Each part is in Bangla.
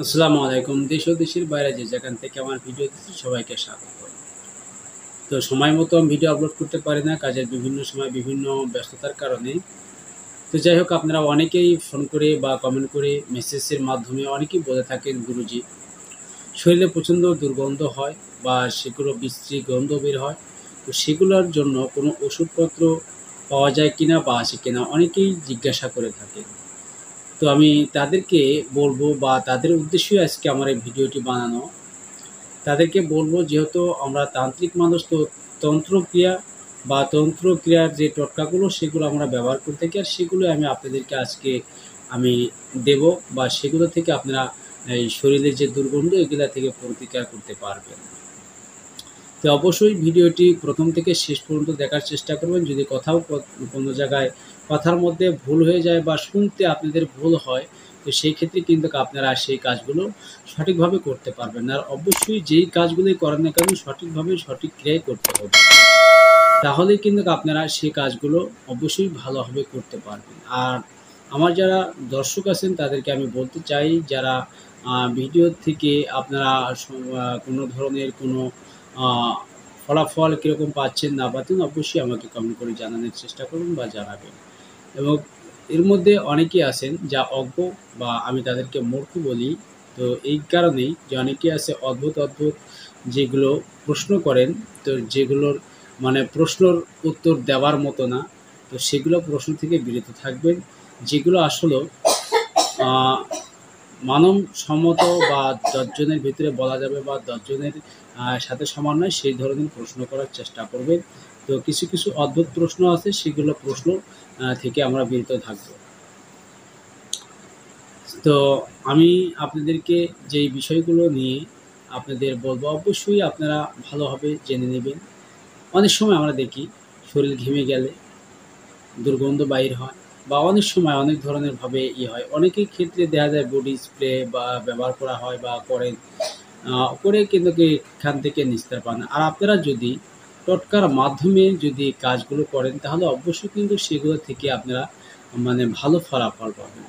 আসসালামু আলাইকুম। দেশ ও দেশের বাইরে যে যেখান থেকে আমার ভিডিও দেখছেন সবাইকে স্বাগত। তো সময় মতো আমি ভিডিও আপলোড করতে পারি না, কাজের বিভিন্ন সময় বিভিন্ন ব্যস্ততার কারণে। তো যাই হোক, আপনারা অনেকেই ফোন করে বা কমেন্ট করে মেসেজের মাধ্যমে অনেকেই বলে থাকেন, গুরুজি শরীরে প্রচণ্ড দুর্গন্ধ হয় বা সেগুলো বিশ্রী গন্ধ বের হয়। তো সেগুলোর জন্য কোনো ওষুধপত্র পাওয়া যায় কিনা বা আছে কিনা অনেকেই জিজ্ঞাসা করে থাকেন। তো আমি তাদেরকে বলবো বা তাদের উদ্দেশ্যই আজকে আমার এই ভিডিওটি বানানো। তাদেরকে বলব, যেহেতু আমরা তান্ত্রিক মানুষ, তো তন্ত্রক্রিয়া বা তন্ত্রক্রিয়ার যে টোটকাগুলো সেগুলো আমরা ব্যবহার করে থাকি, আর সেগুলো আমি আপনাদেরকে আজকে আমি দেব, বা সেগুলো থেকে আপনারা এই শরীরের যে দুর্গন্ধ এগুলা থেকে প্রতিকার করতে পারবেন। তো অবশ্যই ভিডিওটি প্রথম থেকে শেষ পর্যন্ত দেখার চেষ্টা করবেন। যদি কোথাও কোনো জায়গায় কথার মধ্যে ভুল হয়ে যায় বা শুনতে আপনাদের ভুল হয়, তো সেই ক্ষেত্রে কিন্তু আপনারা সেই কাজগুলো সঠিকভাবে করতে পারবেন না। আর অবশ্যই যেই কাজগুলোই করেন না কেন সঠিকভাবে সঠিক ক্রিয়াই করতে হবে। তাহলেই কিন্তু আপনারা সেই কাজগুলো অবশ্যই ভালোভাবে করতে পারবেন। আর আমার যারা দর্শক আছেন তাদেরকে আমি বলতে চাই, যারা ভিডিও থেকে আপনারা কোনো ধরনের কোনো আ ফলাফল কীরকম পাচ্ছেন না পাচ্ছেন, অবশ্যই আমাকে কমেন্ট করে জানানোর চেষ্টা করুন বা জানাবেন। এবং এর মধ্যে অনেকেই আছেন যা অজ্ঞ, বা আমি তাদেরকে মূর্খ বলি। তো এই কারণেই যে অনেকেই আছে অদ্ভুত, অদ্ভুত যেগুলো প্রশ্ন করেন, তো যেগুলোর মানে প্রশ্নর উত্তর দেওয়ার মতো না। তো সেগুলো প্রশ্ন থেকে বিরত থাকবেন। যেগুলো আসলেও আ মানবসম্মত বা ১০ জনের ভিতরে বলা যাবে বা ১০ জনের সাথে সমান নয়, সেই ধরনের প্রশ্ন করার চেষ্টা করবেন। তো কিছু, কিছু অদ্ভুত প্রশ্ন আছে, সেগুলো প্রশ্ন থেকে আমরা বিরত থাকব। তো আমি আপনাদেরকে যেই বিষয়গুলো নিয়ে আপনাদের বলব, অবশ্যই আপনারা ভালোভাবে জেনে নেবেন। অনেক সময় আমরা দেখি শরীর ঘেমে গেলে দুর্গন্ধ বাইর হয়, বা অনেক সময় অনেক ধরনের ভাবে হয়। অনেকের ক্ষেত্রে দেখা যায় বডি স্প্রে বা ব্যবহার করা হয় বা করেন। করে কিন্তু এখান থেকে নিস্তার পান। আর আপনারা যদি টোটকার মাধ্যমে যদি কাজগুলো করেন, তাহলে অবশ্যই কিন্তু সেগুলো থেকে আপনারা মানে ভালো ফলাফল পাবেন।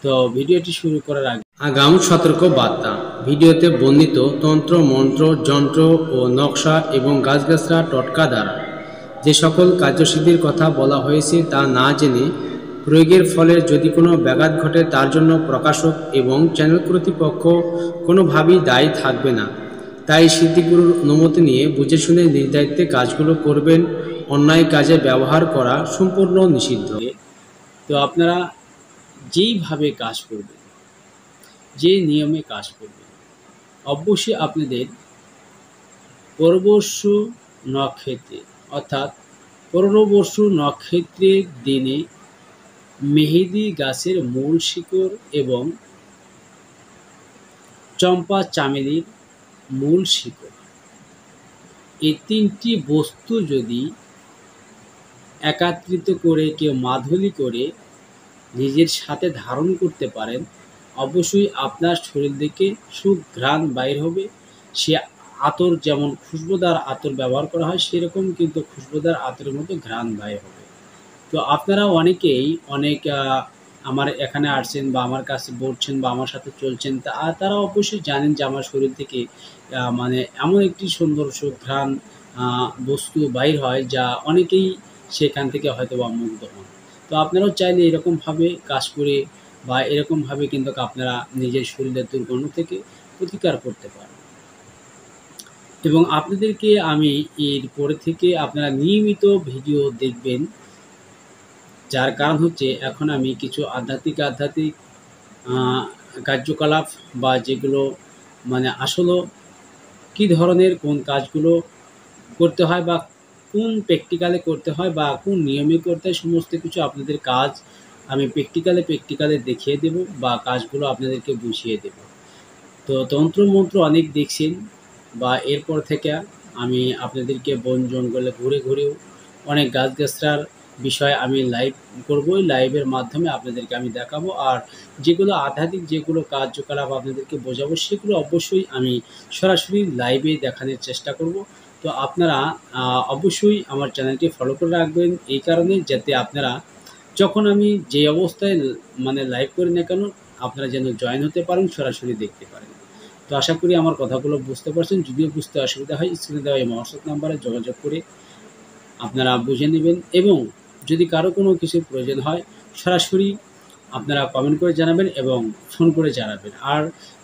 তো ভিডিওটি শুরু করার আগে আগাম সতর্ক বার্তা। ভিডিওতে বর্ণিত তন্ত্র, মন্ত্র, যন্ত্র ও নকশা এবং গাছগাছরা টোটকা দ্বারা যে সকল কার্যসিদ্ধির কথা বলা হয়েছে তা না জেনে প্রয়োগের ফলে যদি কোনো ব্যাঘাত ঘটে, তার জন্য প্রকাশক এবং চ্যানেল কর্তৃপক্ষ কোনোভাবেই দায়ী থাকবে না। তাই সিদ্ধিগুরুর অনুমতি নিয়ে বুঝে শুনে নিজ দায়িত্বে কাজগুলো করবেন। অন্যায় কাজে ব্যবহার করা সম্পূর্ণ নিষিদ্ধ। তো আপনারা যেইভাবে কাজ করবেন, যে নিয়মে কাজ করবেন, অবশ্যই আপনাদের পরবর্ষু নক্ষত্রে, অর্থাৎ পরবর্ষু নক্ষত্রের দিনে মেহেদি গাছের মূল শিকড় এবং চম্পা চামেলির মূল শিকড়, এই ৩টি বস্তু যদি একত্রিত করে কেউ মাদুলি করে নিজের সাথে ধারণ করতে পারেন, অবশ্যই আপনার শরীর থেকে সুঘ্রাণ বাইর হবে। সে আতর, যেমন খুশবোদার আতর ব্যবহার করা হয়, সেরকম কিন্তু খুশবোদার আতরের মতো ঘ্রাণ বাইর হবে। তো আপনারা অনেকেই অনেক আমার এখানে আসছেন বা আমার কাছে বলছেন বা আমার সাথে চলছেন, তারা অবশ্যই জানেন যে আমার শরীর থেকে মানে এমন একটি সুন্দর সুঘ্রাণ বস্তু বাইর হয়, যা অনেকেই সেখান থেকে হয়তোবা মুগ্ধ হন। তো আপনারাও চাইলে এরকমভাবে কাজ করে বা এরকমভাবে কিন্তু আপনারা নিজের শরীরের দুর্গন্ধ থেকে প্রতিকার করতে পারেন। এবং আপনাদেরকে আমি এরপরে থেকে আপনারা নিয়মিত ভিডিও দেখবেন। যার কারণ হচ্ছে, এখন আমি কিছু আধ্যাত্মিক আ কার্যকলাপ, বা যেগুলো মানে আসলেও কী ধরনের কোন কাজগুলো করতে হয় বা কোন প্র্যাকটিক্যালে করতে হয় বা কোন নিয়মে করতে হয়, সমস্ত কিছু আপনাদের কাজ আমি প্র্যাকটিক্যালে দেখিয়ে দেব, বা কাজগুলো আপনাদেরকে বুঝিয়ে দেব। তো তন্ত্র-মন্ত্র অনেক দেখছেন, বা এরপর থেকে আমি আপনাদেরকে বন জঙ্গলে ঘুরে ঘুরেও অনেক গাছগাছড়ার বিষয় আমি লাইভ করব। ওই লাইভের মাধ্যমে আপনাদেরকে আমি দেখাবো। আর যেগুলো আধ্যাত্মিক যেগুলো কার্যকলাপ আপনাদেরকে বোঝাবো, সেগুলো অবশ্যই আমি সরাসরি লাইভে দেখানোর চেষ্টা করব। তো আপনারা অবশ্যই আমার চ্যানেলটি ফলো করে রাখবেন, এই কারণে যাতে আপনারা যখন আমি যে অবস্থায় মানে লাইভ করি না কেন, আপনারা যেন জয়েন হতে পারেন, সরাসরি দেখতে পারেন। তো আশা করি আমার কথাগুলো বুঝতে পারছেন। যদিও বুঝতে অসুবিধা হয়, স্ক্রিনে দেওয়া এই হোয়াটসঅ্যাপ নাম্বারে যোগাযোগ করে আপনারা বুঝে নেবেন, এবং যদি কারো কোনো কিছুর প্রয়োজন হয় সরাসরি আপনারা কমেন্ট করে জানাবেন এবং ফোন করে জানাবেন। আর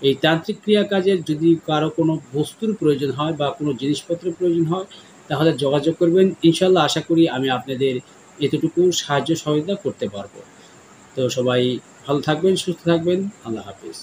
এই তান্ত্রিক ক্রিয়া কাজের যদি কারো কোনো বস্তুর প্রয়োজন হয় বা কোনো জিনিসপত্রের প্রয়োজন হয় তাহলে যোগাযোগ করবেন। ইনশাআল্লাহ আশা করি আমি আপনাদের এতটুকু সাহায্য সহযোগিতা করতে পারবো। তো সবাই ভালো থাকবেন, সুস্থ থাকবেন। আল্লাহ হাফেজ।